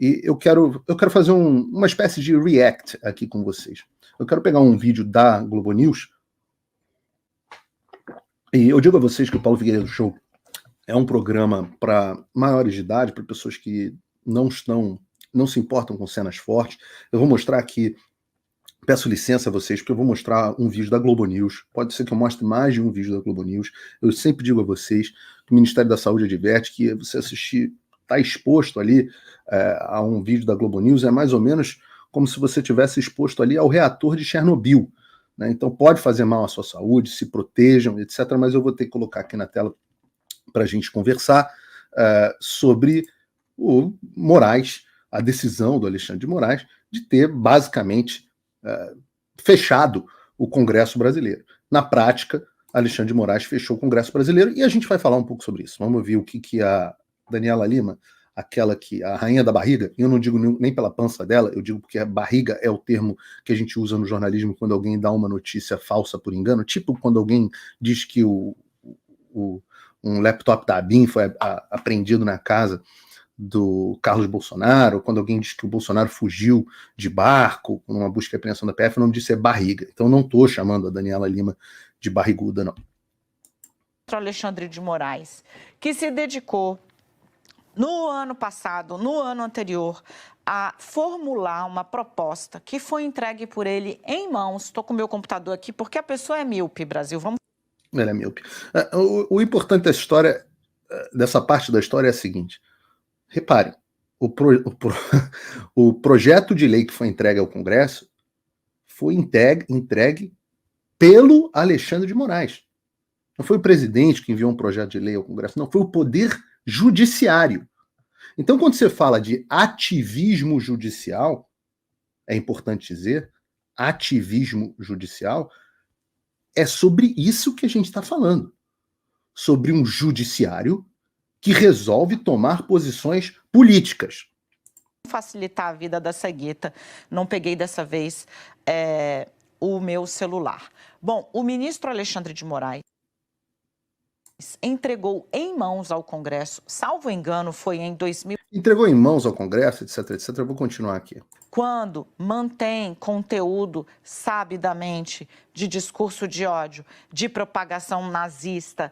E eu quero fazer uma espécie de react aqui com vocês. Eu quero pegar um vídeo da Globo News, e eu digo a vocês que o Paulo Figueiredo Show é um programa para maiores de idade, para pessoas que não se importam com cenas fortes. Eu vou mostrar aqui, peço licença a vocês, porque eu vou mostrar um vídeo da Globo News. Pode ser que eu mostre mais de um vídeo da Globo News. Eu sempre digo a vocês que o Ministério da Saúde adverte que você assistir, está exposto ali a um vídeo da Globo News, é mais ou menos como se você tivesse exposto ali ao reator de Chernobyl, né? Então pode fazer mal à sua saúde, se protejam, etc. Mas eu vou ter que colocar aqui na tela para a gente conversar sobre o Moraes, a decisão do Alexandre de Moraes de ter basicamente fechado o Congresso brasileiro. Na prática, Alexandre de Moraes fechou o Congresso brasileiro e a gente vai falar um pouco sobre isso. Vamos ver o que a Daniela Lima, aquela que a rainha da barriga, e eu não digo nem pela pança dela, eu digo porque a barriga é o termo que a gente usa no jornalismo quando alguém dá uma notícia falsa por engano, tipo quando alguém diz que um laptop da ABIN foi apreendido na casa do Carlos Bolsonaro, quando alguém diz que o Bolsonaro fugiu de barco numa busca e apreensão da PF, o nome disso é barriga. Então não estou chamando a Daniela Lima de barriguda, não. Alexandre de Moraes, que se dedicou no ano passado, no ano anterior, a formular uma proposta que foi entregue por ele em mãos. Estou com o meu computador aqui porque a pessoa é míope, Brasil. Vamos. Ela é míope. O importante da história, dessa parte da história é a seguinte. Reparem, o projeto de lei que foi entregue ao Congresso foi entregue pelo Alexandre de Moraes. Não foi o presidente que enviou um projeto de lei ao Congresso, não, foi o Poder Judiciário. Então, quando você fala de ativismo judicial, é importante dizer, ativismo judicial, é sobre isso que a gente está falando. Sobre um judiciário que resolve tomar posições políticas. Facilitar a vida da cegueta, não peguei dessa vez o meu celular. Bom, o ministro Alexandre de Moraes entregou em mãos ao Congresso, salvo engano, foi em 2000. Entregou em mãos ao Congresso, etc, etc. Eu vou continuar aqui. Quando mantém conteúdo sabidamente de discurso de ódio, de propagação nazista.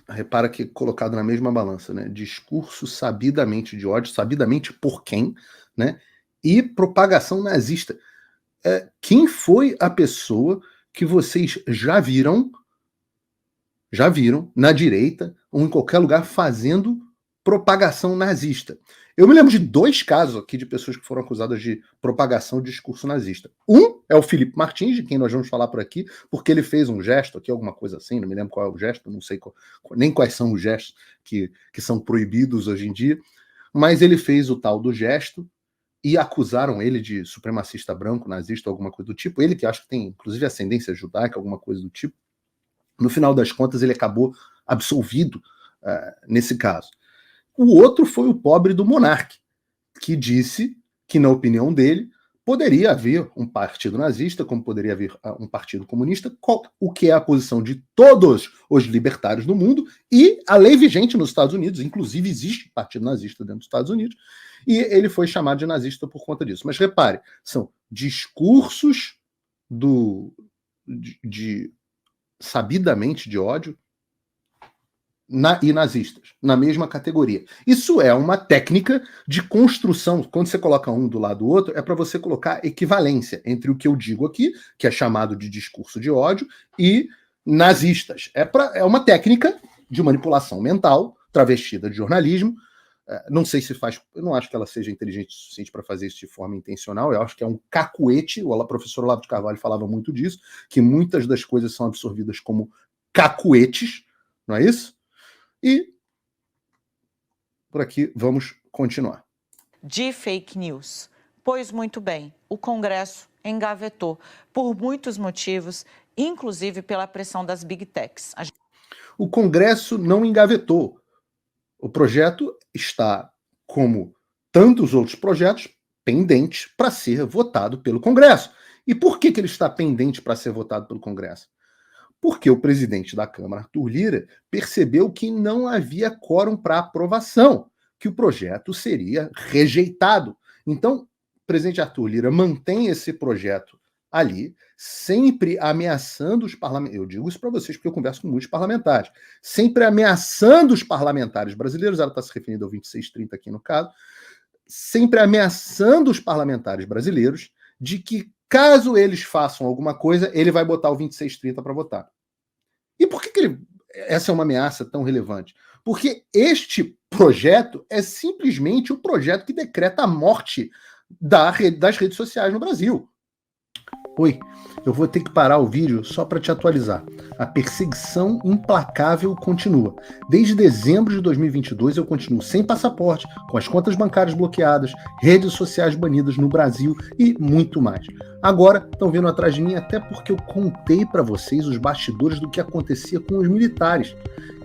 Repara que colocado na mesma balança, né? Discurso sabidamente de ódio, sabidamente por quem, né? E propagação nazista. Quem foi a pessoa que vocês já viram na direita ou em qualquer lugar fazendo propagação nazista? Eu me lembro de 2 casos aqui de pessoas que foram acusadas de propagação de discurso nazista. Um é o Felipe Martins, de quem nós vamos falar por aqui, porque ele fez um gesto aqui, alguma coisa assim, não me lembro qual é o gesto, não sei nem quais são os gestos que são proibidos hoje em dia, mas ele fez o tal do gesto e acusaram ele de supremacista branco, nazista, alguma coisa do tipo. Ele que acho que tem, inclusive, ascendência judaica, alguma coisa do tipo. No final das contas, ele acabou absolvido nesse caso. O outro foi o pobre do Monark, que disse que, na opinião dele, poderia haver um partido nazista, como poderia haver um partido comunista, o que é a posição de todos os libertários no mundo, e a lei vigente nos Estados Unidos, inclusive existe partido nazista dentro dos Estados Unidos, e ele foi chamado de nazista por conta disso. Mas repare, são discursos sabidamente de ódio e nazistas, na mesma categoria. Isso é uma técnica de construção. Quando você coloca um do lado do outro, é para você colocar equivalência entre o que eu digo aqui, que é chamado de discurso de ódio, e nazistas. É uma técnica de manipulação mental, travestida de jornalismo. Não sei se faz... Eu não acho que ela seja inteligente o suficiente para fazer isso de forma intencional. Eu acho que é um cacuete. O professor Olavo de Carvalho falava muito disso, que muitas das coisas são absorvidas como cacuetes, não é isso? E por aqui vamos continuar. De fake news. Pois muito bem, o Congresso engavetou por muitos motivos, inclusive pela pressão das Big Techs. O Congresso não engavetou. O projeto está, como tantos outros projetos, pendente para ser votado pelo Congresso. E por que ele está pendente para ser votado pelo Congresso? Porque o presidente da Câmara, Arthur Lira, percebeu que não havia quórum para aprovação, que o projeto seria rejeitado. Então, o presidente Arthur Lira mantém esse projeto ali, sempre ameaçando os parlamentares. Eu digo isso para vocês porque eu converso com muitos parlamentares. Sempre ameaçando os parlamentares brasileiros, ela está se referindo ao 2630 aqui no caso, sempre ameaçando os parlamentares brasileiros de que, caso eles façam alguma coisa, ele vai botar o 2630 para votar. E por que essa é uma ameaça tão relevante? Porque este projeto é simplesmente o projeto que decreta a morte das redes sociais no Brasil. Oi, eu vou ter que parar o vídeo só para te atualizar. A perseguição implacável continua. Desde dezembro de 2022 eu continuo sem passaporte, com as contas bancárias bloqueadas, redes sociais banidas no Brasil e muito mais. Agora estão vindo atrás de mim até porque eu contei para vocês os bastidores do que acontecia com os militares.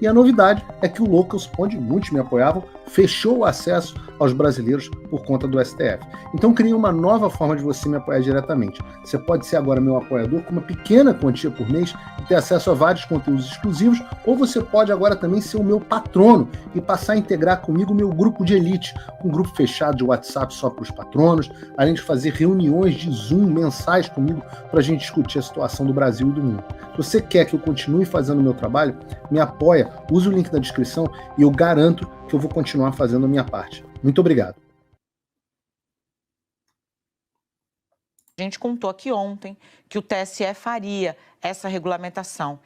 E a novidade é que o Locals, onde muitos me apoiavam, fechou o acesso aos brasileiros por conta do STF. Então criei uma nova forma de você me apoiar diretamente. Você pode ser agora meu apoiador com uma pequena quantia por mês e ter acesso a vários conteúdos exclusivos, ou você pode agora também ser o meu patrono e passar a integrar comigo o meu grupo de elite, um grupo fechado de WhatsApp só para os patronos, além de fazer reuniões de Zoom mensais comigo para a gente discutir a situação do Brasil e do mundo. Se você quer que eu continue fazendo o meu trabalho, me apoia, use o link na descrição e eu garanto que eu vou continuar fazendo a minha parte. Muito obrigado. A gente contou aqui ontem que o TSE faria essa regulamentação.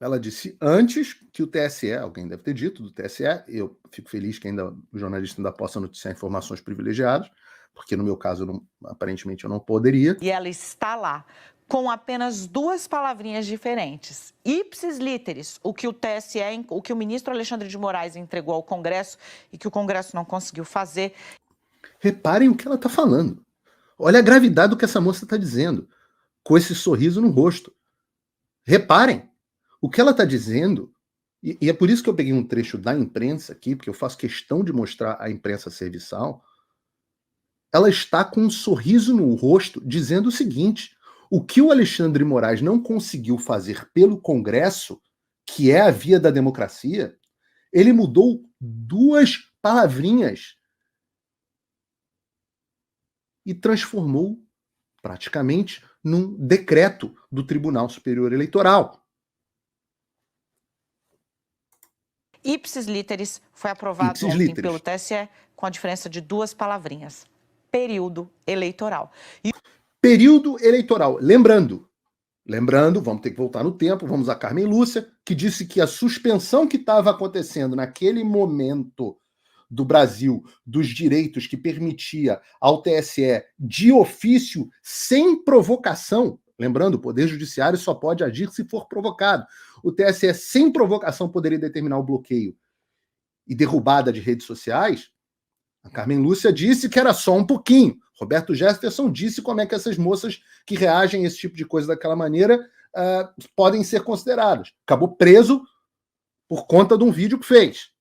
Ela disse antes que o TSE, alguém deve ter dito do TSE, eu fico feliz que ainda o jornalista ainda possa noticiar informações privilegiadas, porque no meu caso, aparentemente, eu não poderia. E ela está lá, com apenas duas palavrinhas diferentes. Ipsis literis, o que o TSE, o que o ministro Alexandre de Moraes entregou ao Congresso e que o Congresso não conseguiu fazer. Reparem o que ela está falando. Olha a gravidade do que essa moça está dizendo, com esse sorriso no rosto. Reparem, o que ela está dizendo, e é por isso que eu peguei um trecho da imprensa aqui, porque eu faço questão de mostrar a imprensa serviçal, ela está com um sorriso no rosto dizendo o seguinte: o que o Alexandre de Moraes não conseguiu fazer pelo Congresso, que é a via da democracia, ele mudou duas palavrinhas e transformou praticamente num decreto do Tribunal Superior Eleitoral. Ipsis literis foi aprovado ontem pelo TSE com a diferença de duas palavrinhas: período eleitoral. Período eleitoral. Lembrando, vamos ter que voltar no tempo, vamos a Carmen Lúcia, que disse que a suspensão que estava acontecendo naquele momento do Brasil, dos direitos que permitia ao TSE de ofício, sem provocação, lembrando, o Poder Judiciário só pode agir se for provocado. O TSE, sem provocação, poderia determinar o bloqueio e derrubada de redes sociais. A Carmen Lúcia disse que era só um pouquinho. Roberto Jefferson disse como é que essas moças que reagem a esse tipo de coisa daquela maneira podem ser consideradas. Acabou preso por conta de um vídeo que fez.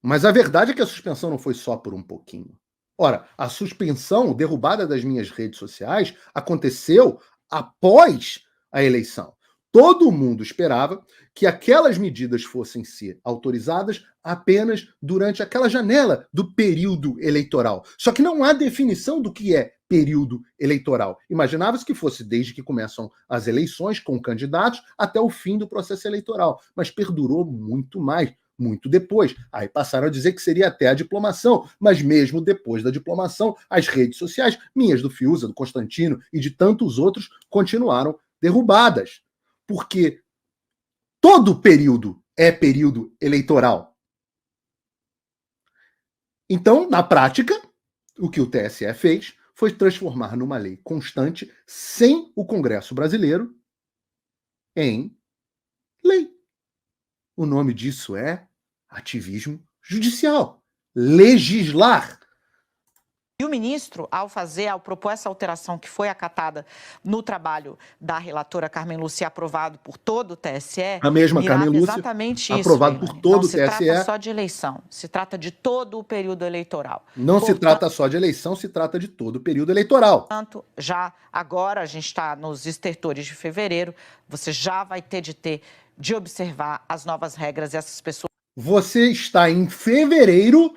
Mas a verdade é que a suspensão não foi só por um pouquinho. Ora, a suspensão, derrubada das minhas redes sociais, aconteceu após a eleição. Todo mundo esperava que aquelas medidas fossem ser autorizadas apenas durante aquela janela do período eleitoral. Só que não há definição do que é período eleitoral. Imaginava-se que fosse desde que começam as eleições com candidatos até o fim do processo eleitoral, mas perdurou muito mais. Muito depois. Aí passaram a dizer que seria até a diplomação, mas mesmo depois da diplomação, as redes sociais, minhas do Fiuza, do Constantino e de tantos outros, continuaram derrubadas. Porque todo período é período eleitoral. Então, na prática, o que o TSE fez foi transformar numa lei constante, sem o Congresso brasileiro, em lei. O nome disso é ativismo judicial. Legislar. E o ministro, ao propor essa alteração que foi acatada no trabalho da relatora Carmen Lúcia, aprovado por todo o TSE, a mesma Carmen Lúcia, exatamente aprovado isso, por todo o TSE. Não se trata só de eleição, se trata de todo o período eleitoral. Não se trata só de eleição, se trata de todo o período eleitoral. Portanto, já agora, a gente está nos estertores de fevereiro, você já vai ter de observar as novas regras e essas pessoas. você está em fevereiro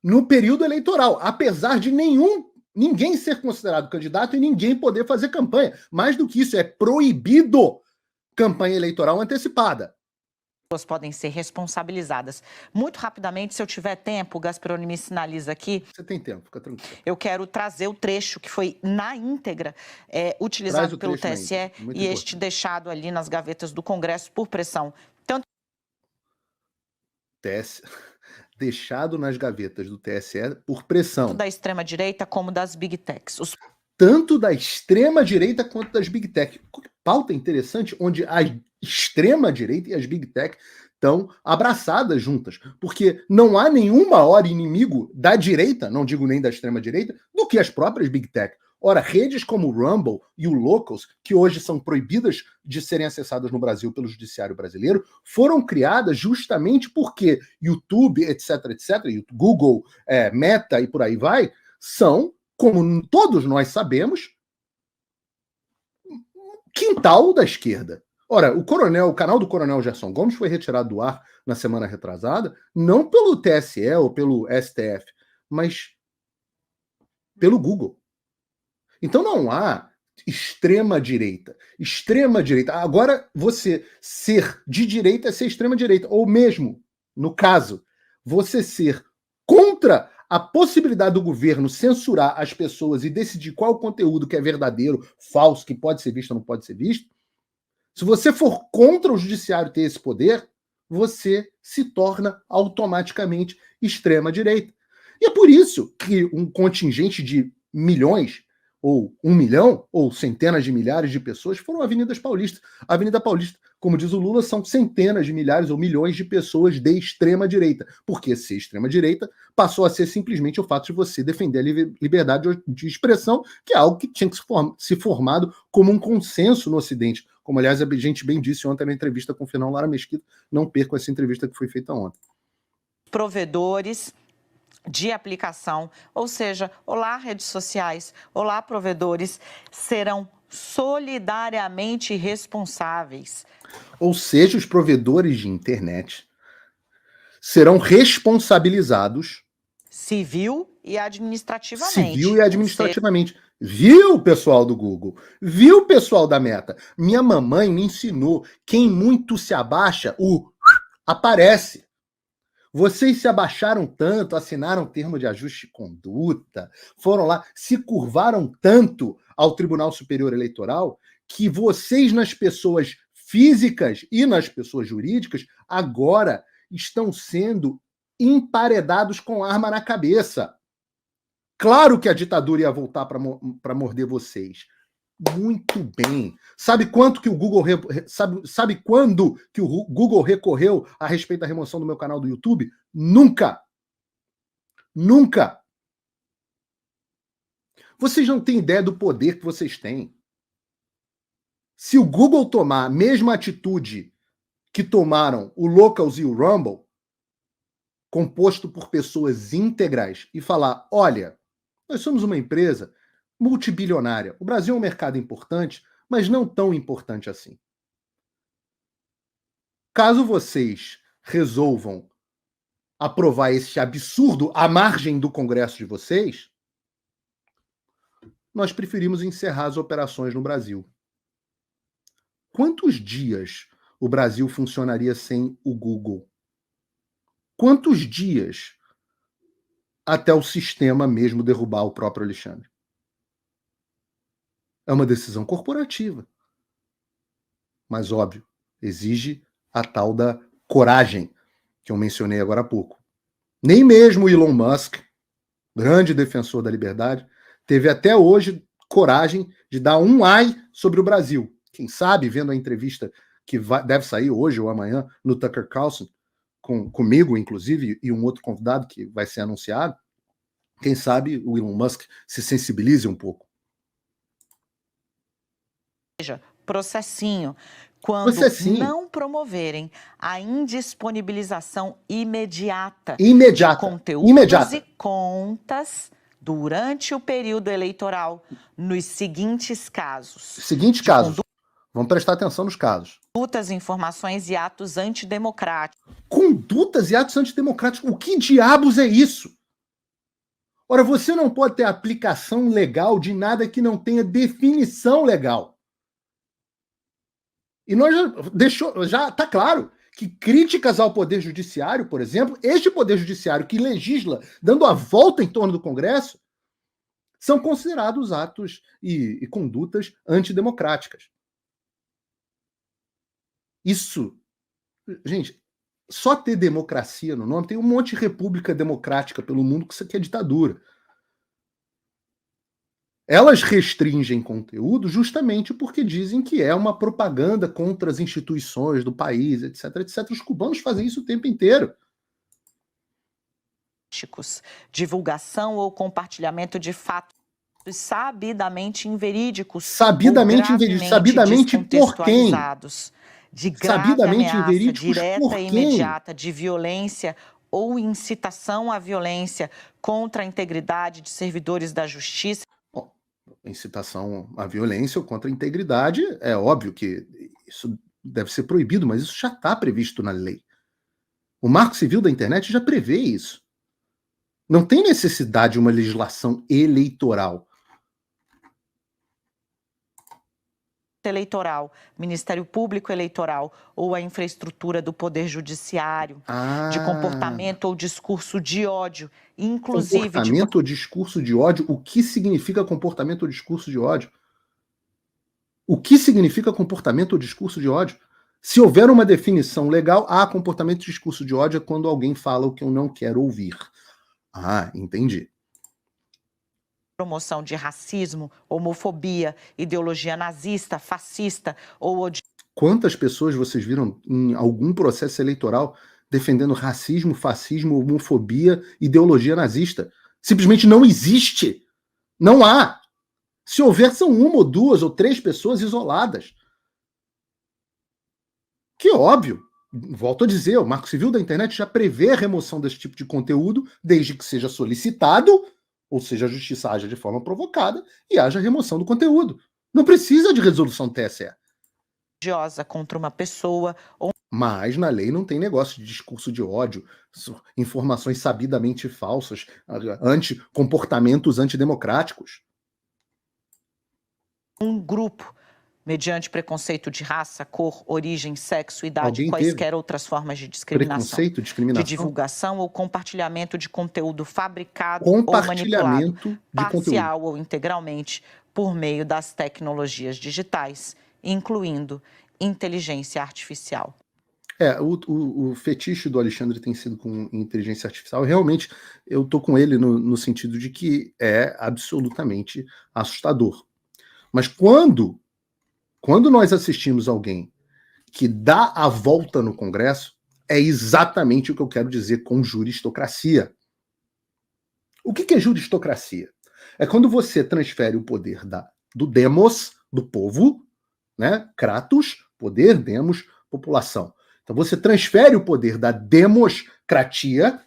no período eleitoral, apesar de ninguém ser considerado candidato e ninguém poder fazer campanha. Mais do que isso, é proibido campanha eleitoral antecipada. Pessoas podem ser responsabilizadas. Muito rapidamente, se eu tiver tempo, o Gasperoni me sinaliza aqui. Você tem tempo, fica tranquilo. Eu quero trazer o trecho que foi na íntegra utilizado pelo TSE e este deixado ali nas gavetas do Congresso por pressão. Tanto deixado nas gavetas do TSE por pressão. Da extrema-direita como das Big Techs. Tanto da extrema-direita quanto das Big Tech. Pauta interessante, onde a extrema-direita e as Big Tech estão abraçadas juntas. Porque não há nenhum maior inimigo da direita, não digo nem da extrema-direita, do que as próprias Big Tech. Ora, redes como o Rumble e o Locals, que hoje são proibidas de serem acessadas no Brasil pelo judiciário brasileiro, foram criadas justamente porque YouTube, etc., Google, Meta e por aí vai, são, como todos nós sabemos, quintal da esquerda. Ora, o canal do Coronel Gerson Gomes foi retirado do ar na semana retrasada, não pelo TSE ou pelo STF, mas pelo Google. Então não há extrema-direita. Extrema-direita. Agora, você ser de direita é ser extrema-direita. Ou mesmo, no caso, você ser contra a possibilidade do governo censurar as pessoas e decidir qual conteúdo que é verdadeiro, falso, que pode ser visto ou não pode ser visto. Se você for contra o judiciário ter esse poder, você se torna automaticamente extrema-direita. E é por isso que um contingente de milhões, ou 1 milhão, ou centenas de milhares de pessoas foram Avenidas Paulista. A Avenida Paulista, como diz o Lula, são centenas de milhares ou milhões de pessoas de extrema-direita. Porque ser extrema-direita passou a ser simplesmente o fato de você defender a liberdade de expressão, que é algo que tinha que se formado como um consenso no Ocidente. Como, aliás, a gente bem disse ontem na entrevista com o Fernão Lara Mesquita. Não percam essa entrevista que foi feita ontem. Provedores de aplicação, ou seja, olá redes sociais, olá provedores, serão solidariamente responsáveis. Ou seja, os provedores de internet serão responsabilizados civil e administrativamente. Civil e administrativamente. Viu, pessoal do Google? Viu, pessoal da Meta? Minha mamãe me ensinou, quem muito se abaixa, aparece. Vocês se abaixaram tanto, assinaram termo de ajuste de conduta, foram lá, se curvaram tanto ao Tribunal Superior Eleitoral, que vocês, nas pessoas físicas e nas pessoas jurídicas, agora estão sendo emparedados com arma na cabeça. Claro que a ditadura ia voltar para morder vocês. Muito bem. Sabe quanto que o Google sabe quando que o Google recorreu a respeito da remoção do meu canal do YouTube? Nunca. Nunca. Vocês não têm ideia do poder que vocês têm. Se o Google tomar a mesma atitude que tomaram o Locals e o Rumble, composto por pessoas íntegras, e falar, olha, nós somos uma empresa multibilionária. O Brasil é um mercado importante, mas não tão importante assim. Caso vocês resolvam aprovar esse absurdo à margem do Congresso de vocês, nós preferimos encerrar as operações no Brasil. Quantos dias o Brasil funcionaria sem o Google? Quantos dias até o sistema mesmo derrubar o próprio Alexandre? É uma decisão corporativa. Mas, óbvio, exige a tal da coragem que eu mencionei agora há pouco. Nem mesmo Elon Musk, grande defensor da liberdade, teve até hoje coragem de dar um ai sobre o Brasil. Quem sabe, vendo a entrevista que deve sair hoje ou amanhã no Tucker Carlson, comigo, inclusive, e um outro convidado que vai ser anunciado, quem sabe o Elon Musk se sensibilize um pouco. Processinho. Quando não promoverem a indisponibilização imediata de conteúdos e contas durante o período eleitoral, nos seguintes casos. Vamos prestar atenção nos casos. Condutas, informações e atos antidemocráticos. Condutas e atos antidemocráticos. O que diabos é isso? Ora, você não pode ter aplicação legal de nada que não tenha definição legal. E nós já está claro que críticas ao Poder Judiciário, por exemplo, este Poder Judiciário que legisla dando a volta em torno do Congresso, são considerados atos e condutas antidemocráticas. Isso, gente, só ter democracia no nome, tem um monte de república democrática pelo mundo que isso aqui é ditadura. Elas restringem conteúdo justamente porque dizem que é uma propaganda contra as instituições do país, etc, etc. Os cubanos fazem isso o tempo inteiro. Divulgação ou compartilhamento de fatos sabidamente inverídicos. Sabidamente inverídicos. Sabidamente por quem? De grave Sabidamente ameaça inverídicos direta por e quem? imediata de violência ou incitação à violência contra a integridade de servidores da justiça. Bom, incitação à violência ou contra a integridade, é óbvio que isso deve ser proibido, mas isso já está previsto na lei. O Marco Civil da Internet já prevê isso. Não tem necessidade de uma legislação eleitoral. Eleitoral, Ministério Público Eleitoral ou a infraestrutura do Poder Judiciário, de comportamento ou discurso de ódio, inclusive comportamento ou discurso de ódio. O que significa comportamento ou discurso de ódio? O que significa comportamento ou discurso de ódio? Se houver uma definição legal, comportamento e discurso de ódio é quando alguém fala o que eu não quero ouvir. Entendi. Promoção de racismo, homofobia, ideologia nazista, fascista ou Quantas pessoas vocês viram em algum processo eleitoral defendendo racismo, fascismo, homofobia, ideologia nazista? Simplesmente não existe. Não há. Se houver, são uma ou duas ou três pessoas isoladas. Que óbvio, volto a dizer, o Marco Civil da Internet já prevê a remoção desse tipo de conteúdo, desde que seja solicitado, ou seja, a justiça haja de forma provocada e haja remoção do conteúdo. Não precisa de resolução do TSE. Religiosa contra uma pessoa ou... Mas na lei não tem negócio de discurso de ódio, informações sabidamente falsas, comportamentos antidemocráticos. Um grupo, mediante preconceito de raça, cor, origem, sexo, idade, quaisquer outras formas de discriminação. Preconceito, discriminação. De divulgação ou compartilhamento de conteúdo fabricado ou manipulado, parcial ou integralmente, por meio das tecnologias digitais, incluindo inteligência artificial. O fetiche do Alexandre tem sido com inteligência artificial. Realmente, eu estou com ele no sentido de que é absolutamente assustador. Mas quando nós assistimos alguém que dá a volta no Congresso, é exatamente o que eu quero dizer com juristocracia. O que é juristocracia? É quando você transfere o poder do demos, do povo, né? Kratos, poder, demos, população. Então você transfere o poder da democracia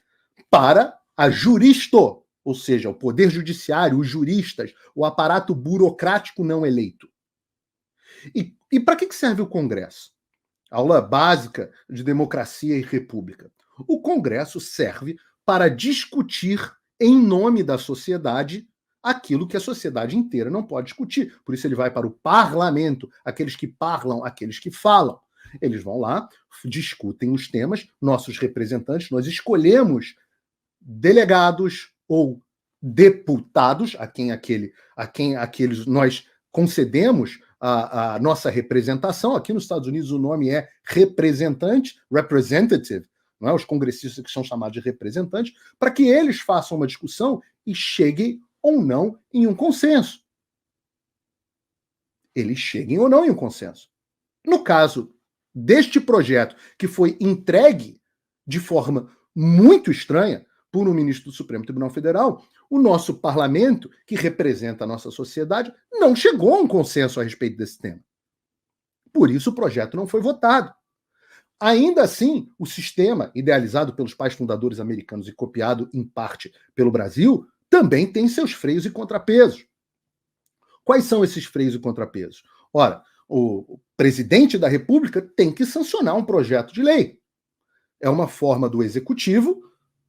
para a juristo, ou seja, o poder judiciário, os juristas, o aparato burocrático não eleito. E para que serve o Congresso? Aula básica de democracia e república. O Congresso serve para discutir em nome da sociedade aquilo que a sociedade inteira não pode discutir. Por isso ele vai para o parlamento, aqueles que parlam, aqueles que falam. Eles vão lá, discutem os temas, nossos representantes, nós escolhemos delegados ou deputados, a quem aqueles nós concedemos a nossa representação. Aqui nos Estados Unidos o nome é representante, representative, não é? Os congressistas que são chamados de representantes, para que eles façam uma discussão e cheguem ou não em um consenso. Eles cheguem ou não em um consenso. No caso deste projeto, que foi entregue de forma muito estranha por um ministro do Supremo Tribunal Federal, o nosso parlamento, que representa a nossa sociedade, não chegou a um consenso a respeito desse tema. Por isso o projeto não foi votado. Ainda assim, o sistema, idealizado pelos pais fundadores americanos e copiado em parte pelo Brasil, também tem seus freios e contrapesos. Quais são esses freios e contrapesos? Ora, o presidente da República tem que sancionar um projeto de lei. É uma forma do executivo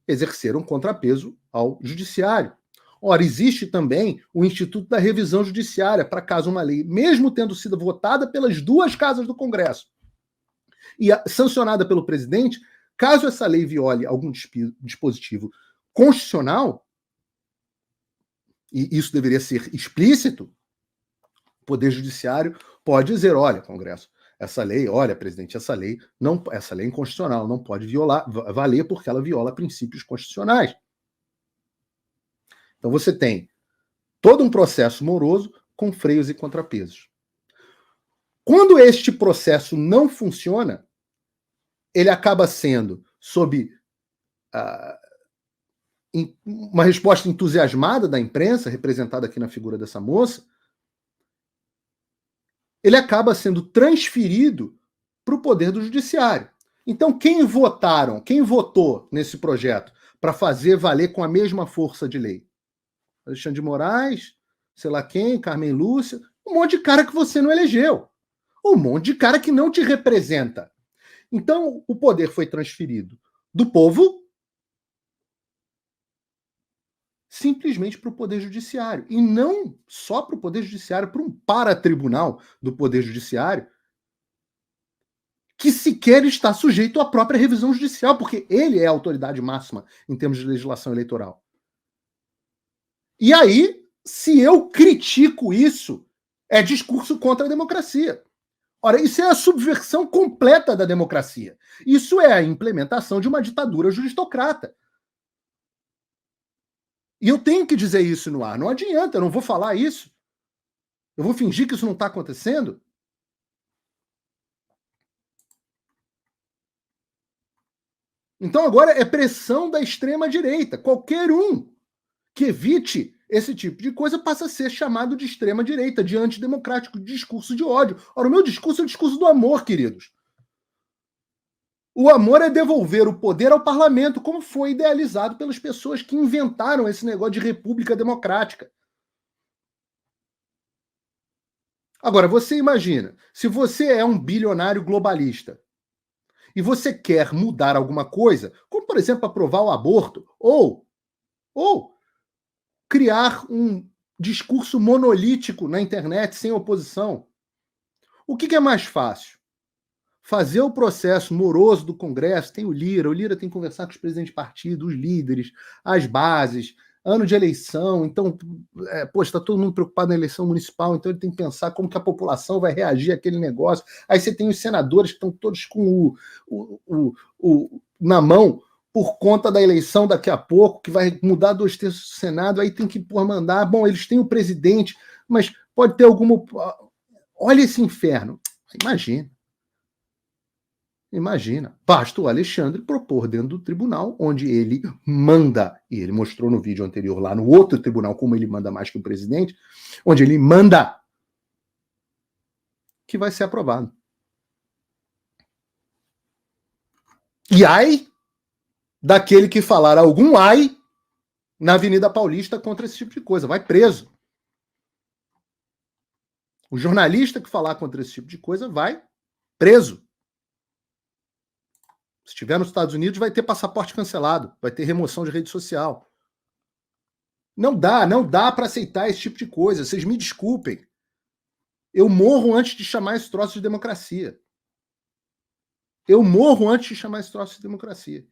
exercer um contrapeso ao judiciário. Ora, existe também o Instituto da Revisão Judiciária, para caso uma lei, mesmo tendo sido votada pelas duas casas do Congresso e sancionada pelo presidente, caso essa lei viole algum dispositivo constitucional, e isso deveria ser explícito, o Poder Judiciário pode dizer, olha, Congresso, essa lei, olha, presidente, essa lei é inconstitucional, não pode valer porque ela viola princípios constitucionais. Então você tem todo um processo moroso com freios e contrapesos. Quando este processo não funciona, ele acaba sendo, sob uma resposta entusiasmada da imprensa, representada aqui na figura dessa moça, ele acaba sendo transferido para o poder do judiciário. Então, quem votou nesse projeto para fazer valer com a mesma força de lei? Alexandre de Moraes, sei lá quem, Carmen Lúcia, um monte de cara que você não elegeu. Um monte de cara que não te representa. Então, o poder foi transferido do povo simplesmente para o Poder Judiciário. E não só para o Poder Judiciário, para um paratribunal do Poder Judiciário, que sequer está sujeito à própria revisão judicial, porque ele é a autoridade máxima em termos de legislação eleitoral. E aí, se eu critico isso, é discurso contra a democracia. Ora, isso é a subversão completa da democracia. Isso é a implementação de uma ditadura judistocrata. E eu tenho que dizer isso no ar. Não adianta, eu não vou falar isso. Eu vou fingir que isso não está acontecendo? Então agora é pressão da extrema-direita. Qualquer um que evite esse tipo de coisa passa a ser chamado de extrema-direita, de antidemocrático, de discurso de ódio. Ora, o meu discurso é o discurso do amor, queridos. O amor é devolver o poder ao parlamento, como foi idealizado pelas pessoas que inventaram esse negócio de república democrática. Agora, você imagina, se você é um bilionário globalista e você quer mudar alguma coisa, como, por exemplo, aprovar o aborto, ou criar um discurso monolítico na internet sem oposição, o que é mais fácil? Fazer o processo moroso do Congresso, tem o Lira tem que conversar com os presidentes de partido, os líderes, as bases, ano de eleição, então, está todo mundo preocupado na eleição municipal, então ele tem que pensar como que a população vai reagir àquele negócio. Aí você tem os senadores que estão todos com na mão por conta da eleição daqui a pouco, que vai mudar 2/3 do Senado, aí tem que mandar, bom, eles têm o presidente, mas pode ter alguma... Olha esse inferno. Imagina, basta o Alexandre propor dentro do tribunal, onde ele manda, e ele mostrou no vídeo anterior lá no outro tribunal como ele manda mais que o presidente, onde ele manda que vai ser aprovado. E ai daquele que falar algum ai na Avenida Paulista contra esse tipo de coisa, vai preso. O jornalista que falar contra esse tipo de coisa vai preso. Se estiver nos Estados Unidos, vai ter passaporte cancelado, vai ter remoção de rede social. Não dá para aceitar esse tipo de coisa. Vocês me desculpem. Eu morro antes de chamar esse troço de democracia. Eu morro antes de chamar esse troço de democracia.